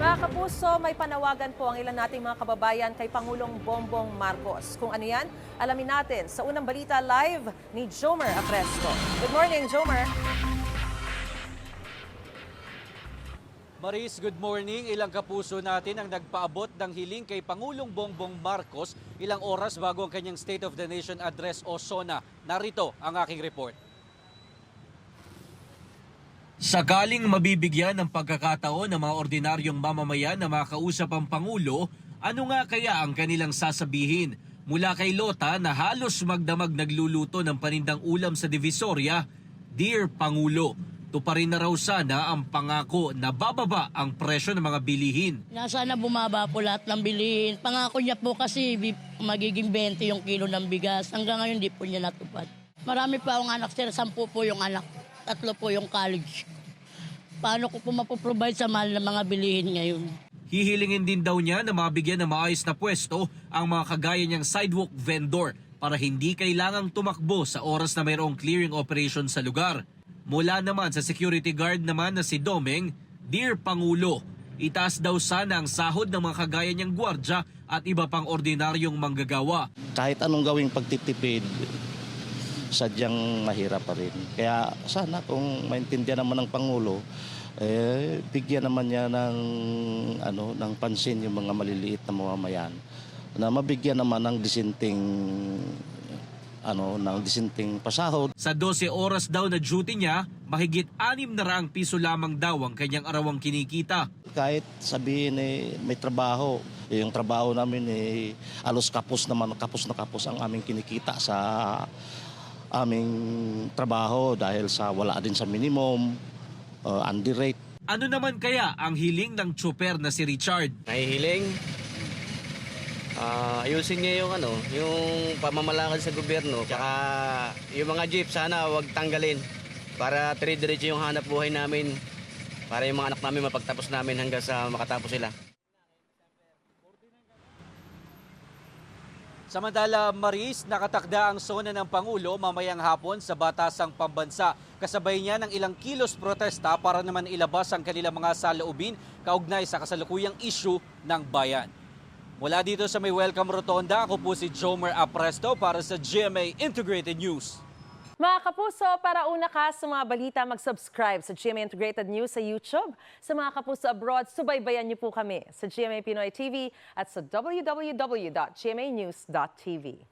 Mga kapuso, may panawagan po ang ilan nating mga kababayan kay Pangulong Bongbong Marcos. Kung ano yan, alamin natin sa unang balita live ni Jomer Apresto. Good morning, Jomer. Maris, good morning. Ilang kapuso natin ang nagpaabot ng hiling kay Pangulong Bongbong Marcos ilang oras bago ang kanyang State of the Nation Address o SONA. Narito ang aking report. Sakaling mabibigyan ng pagkakataon ng mga ordinaryong mamamayan na makausap ang Pangulo, ano nga kaya ang kanilang sasabihin? Mula kay Lota na halos magdamag nagluluto ng panindang ulam sa Divisoria, Dear Pangulo, tuparin na raw sana ang pangako na bababa ang presyo ng mga bilihin. Sana bumaba po lahat ng bilihin. Pangako niya po kasi magiging 20 yung kilo ng bigas. Hanggang ngayon di po niya natupad. Marami pa akong anak, sir. 10 po yung anak. 3 po yung college. Paano ko po mapoprovide sa mahal ng mga bilihin ngayon? Hihilingin din daw niya na mabigyan ng maayos na pwesto ang mga kagaya niyang sidewalk vendor para hindi kailangang tumakbo sa oras na mayroong clearing operation sa lugar. Mula naman sa security guard naman na si Domeng, Dear Pangulo, itaas daw sana ang sahod ng mga kagaya niyang gwardya at iba pang ordinaryong manggagawa. Kahit anong gawing pagtitipid, sadyang mahirap pa rin. Kaya sana kung maintindihan naman ng Pangulo, bigyan naman niya ng pansin yung mga maliliit na mamamayan na mabigyan naman ng disenting pasahod. Sa 12 oras daw na duty niya, mahigit 600 piso lamang daw ang kanyang arawang kinikita. Kahit sabihin may trabaho, yung trabaho namin alos kapos na kapos ang aming kinikita sa aming trabaho dahil sa wala din sa minimum, underrate. Ano naman kaya ang hiling ng tsuper na si Richard? Nahihiling, ayusin niya yung pamamalakad sa gobyerno. Tsaka yung mga jeep sana wag tanggalin para dire-diretso yung hanap buhay namin. Para yung mga anak namin mapagtapos namin hanggang sa makatapos sila. Samantala, Maris, nakatakda ang SONA ng Pangulo mamayang hapon sa Batasang Pambansa. Kasabay niya ng ilang kilos protesta para naman ilabas ang kanilang mga saloobin kaugnay sa kasalukuyang issue ng bayan. Mula dito sa may Welcome Rotonda, ako po si Jomer Apresto para sa GMA Integrated News. Mga kapuso, para una ka sa mga balita, mag-subscribe sa GMA Integrated News sa YouTube. Sa mga kapuso abroad, subaybayan niyo po kami sa GMA Pinoy TV at sa www.gmanews.tv.